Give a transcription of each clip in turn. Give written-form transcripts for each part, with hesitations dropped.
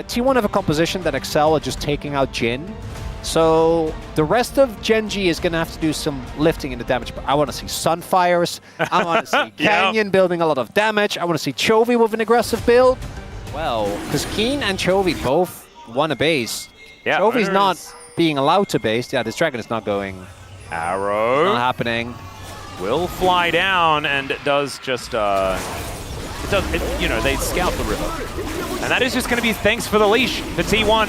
T1 have a composition that excel at just taking out Jin. So the rest of Gen.G is going to have to do some lifting in the damage. But I want to see Sunfires. I want to see Canyon building a lot of damage. I want to see Chovy with an aggressive build. Well, because Keen and Chovy both want to base. Yeah, Chovy's not being allowed to base. Yeah, this dragon is not going. Arrow. Not happening. Will fly down and it does just, you know, they scout the river. And that is just going to be thanks for the leash for T1.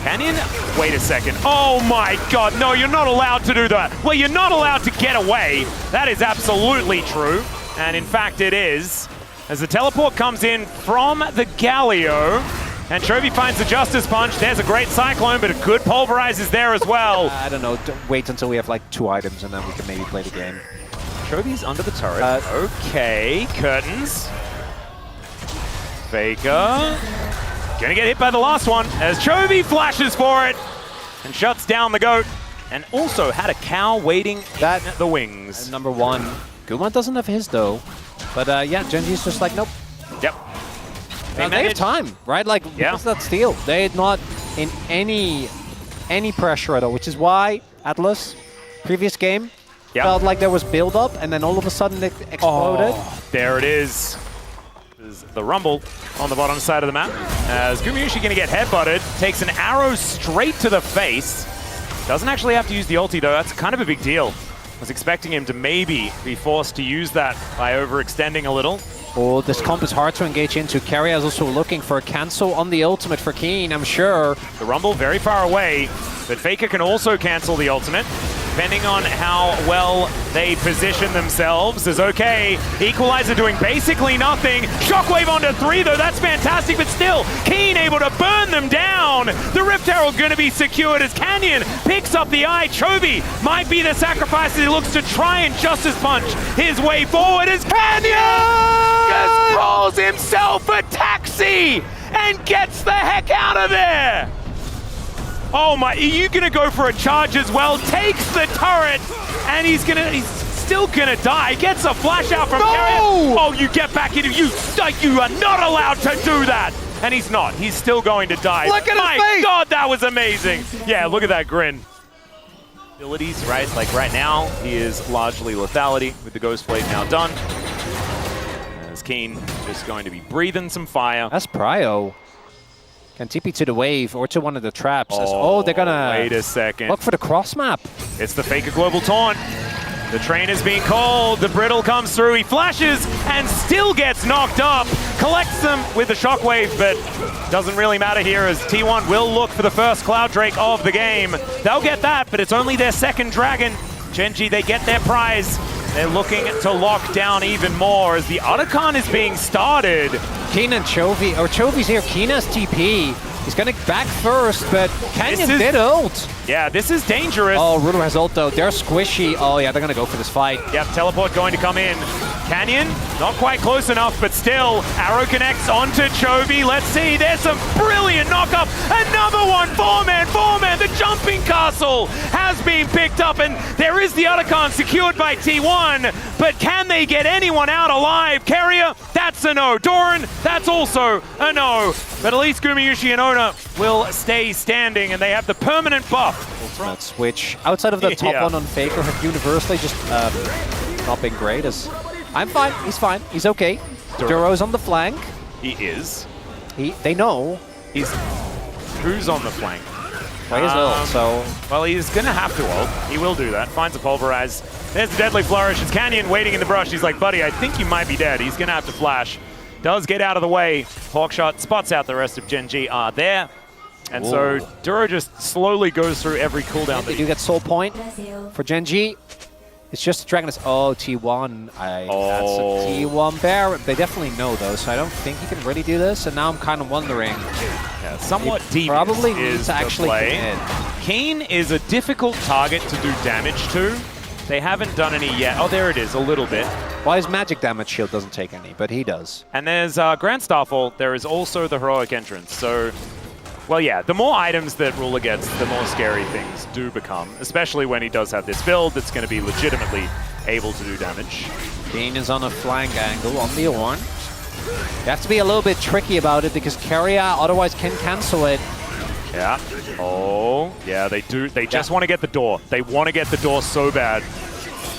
Canyon? Wait a second. Oh my god, no, you're not allowed to do that. Well, you're not allowed to get away. That is absolutely true. And in fact, it is. As the teleport comes in from the Galio, and Chovy finds the Justice Punch. There's a great Cyclone, but a good Pulverize is there as well. I don't know. Wait until we have like 2 items, and then we can maybe play the game. Chovy's under the turret. Okay, curtains. Faker. Gonna get hit by the last one as Chovy flashes for it and shuts down the goat. And also had a cow waiting at the wings. Number 1. Guma doesn't have his though. But yeah, Gen.G's just like, nope. Yep. They have time, right? Like, because that steal. They're not in any pressure at all, which is why Atlas, previous game, felt like there was build-up, and then all of a sudden it exploded. Oh, there it is. There's the rumble on the bottom side of the map. As Gumayushi going to get headbutted, takes an arrow straight to the face. Doesn't actually have to use the ulti, though. That's kind of a big deal. I was expecting him to maybe be forced to use that by overextending a little. Oh, this comp is hard to engage into. Keria is also looking for a cancel on the ultimate for Keen, I'm sure. The rumble very far away, but Faker can also cancel the ultimate, depending on how well they position themselves. Is okay. Equalizer doing basically nothing. Shockwave onto 3, though. That's fantastic, but still, Keen able to burn them down. The Rift Herald going to be secured as Canyon picks up the eye. Chovy might be the sacrifice as he looks to try and Justice Punch his way forward as Canyon just calls himself a taxi and gets the heck out of there. Oh my, are you gonna go for a charge as well? Takes the turret, and he's still gonna die. Gets a flash out from Keria. Oh, you get back into, you are not allowed to do that. And he's not, he's still going to die. Look at his face. God, that was amazing. Yeah, look at that grin. Abilities, right? Like right now, he is largely lethality with the Ghost Blade now done. As Keen just going to be breathing some fire. That's Prio. Can TP to the wave or to one of the traps. Oh, they're gonna wait a second. Look for the cross map. It's the Faker Global Taunt. The train is being called. The Brittle comes through. He flashes and still gets knocked up. Collects them with the Shockwave, but doesn't really matter here as T1 will look for the first Cloud Drake of the game. They'll get that, but it's only their second dragon. Gen.G, they get their prize. They're looking to lock down even more as the Otacon is being started. Keen and Chovy, or Chovy's here, Keen has TP. He's gonna back first, but Canyon did ult. Yeah, this is dangerous. Oh, Ruler has ult though. They're squishy. Oh yeah, they're gonna go for this fight. Yep, teleport going to come in. Canyon, not quite close enough, but still, arrow connects onto Chovy. Let's see, there's some brilliant knockup. Another one, 4-man. The jumping castle has been picked up, and there is the Otacon secured by T1, but can they get anyone out alive? Keria, that's a no. Doran, that's also a no. But at least Gumayushi and Ona will stay standing, and they have the permanent buff. Ultimate switch. Outside of the top one on Faker, have universally just not been great. I'm fine. He's fine. He's okay. Duro's on the flank. He is. They know. Who's on the flank? Play his ult, so... Well, he's going to have to ult. He will do that. Finds a Pulverize. There's the Deadly Flourish. It's Canyon waiting in the brush. He's like, buddy, I think you might be dead. He's going to have to flash. Does get out of the way. Hawkshot spots out the rest of Gen.G are there. And so Duro just slowly goes through every cooldown. They do get soul point for Gen.G. It's just a Dragon. Oh, T1. That's a T1 bear. They definitely know, though, so I don't think he can really do this. And now I'm kind of wondering. Yeah, somewhat deep probably is to actually play. Keen is a difficult target to do damage to. They haven't done any yet. Oh, there it is, a little bit. Well, his magic damage shield doesn't take any, but he does. And there's Grand Starfall. There is also the Heroic Entrance. So, well, yeah, the more items that Ruler gets, the more scary things do become, especially when he does have this build that's going to be legitimately able to do damage. Keen is on a flank angle on the Ornn. You have to be a little bit tricky about it because Keria otherwise can cancel it. Yeah. Oh, yeah, they do. They just want to get the door. They want to get the door so bad.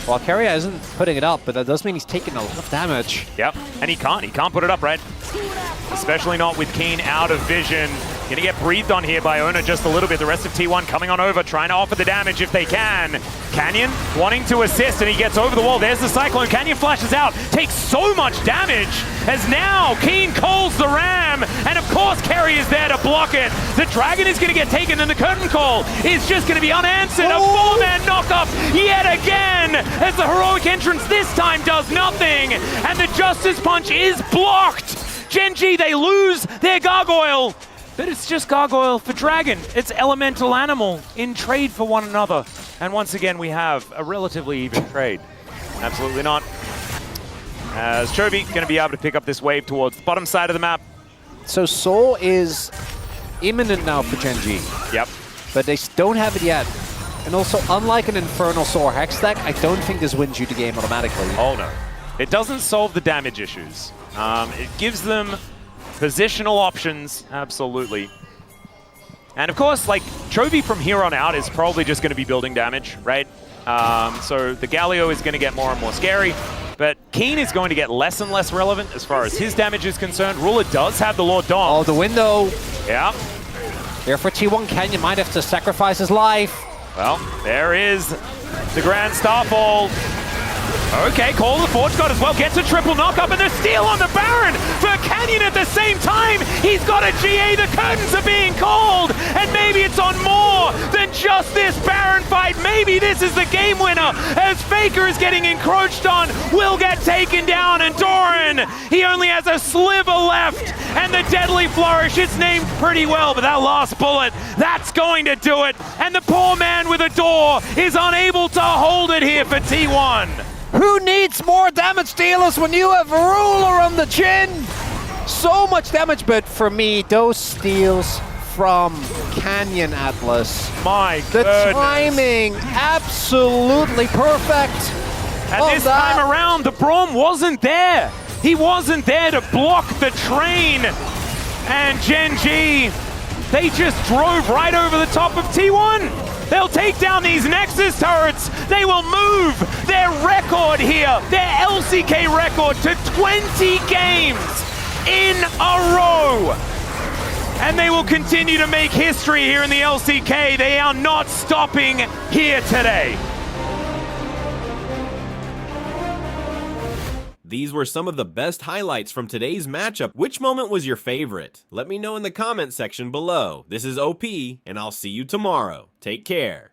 Well, Keria isn't putting it up, but that does mean he's taking a lot of damage. Yep, and he can't put it up, right? Especially not with Keen out of vision. Gonna get breathed on here by Ona just a little bit. The rest of T1 coming on over, trying to offer the damage if they can. Canyon wanting to assist, and he gets over the wall. There's the Cyclone. Canyon flashes out, takes so much damage, as now Keen calls the Ram, and of course Kerry is there to block it. The Dragon is gonna get taken, and the Curtain Call is just gonna be unanswered. A four-man knockup yet again, as the heroic entrance this time does nothing, and the Justice Punch is blocked. Gen.G, they lose their Gargoyle. But it's just Gargoyle for Dragon. It's elemental animal in trade for one another. And once again, we have a relatively even trade. Absolutely not. As Chovy going to be able to pick up this wave towards the bottom side of the map. So Soul is imminent now for Gen.G. Yep. But they don't have it yet. And also, unlike an Infernal Soul or Hex deck, I don't think this wins you the game automatically. Oh no. It doesn't solve the damage issues. It gives them positional options, absolutely. And of course, like, Chovy from here on out is probably just going to be building damage, right? So the Galio is going to get more and more scary, but Keen is going to get less and less relevant as far as his damage is concerned. Ruler does have the Lord Dom. Oh, the window. Yeah. Here for T1, Canyon might have to sacrifice his life. Well, there is the Grand Starfall. Okay, Call of the Forge God as well, gets a triple knockup, and the steal on the Baron for Canyon at the same time. He's got a GA, the curtains are being called, and maybe it's on more than just this Baron fight. Maybe this is the game winner, as Faker is getting encroached on, will get taken down, and Doran, he only has a sliver left, and the Deadly Flourish, it's named pretty well, but that last bullet, that's going to do it, and the poor man with a door is unable to hold it here for T1. Who needs more damage dealers when you have Ruler on the chin? So much damage, but for me, those steals from Canyon Atlas. My the goodness. Timing, absolutely perfect. And this time around, the Braum wasn't there. He wasn't there to block the train. And Gen.G, they just drove right over the top of T1. They'll take down these Nexus turrets. They will move their record here, their LCK record, to 20 games in a row. And they will continue to make history here in the LCK. They are not stopping here today. These were some of the best highlights from today's matchup. Which moment was your favorite? Let me know in the comment section below. This is OP, and I'll see you tomorrow. Take care.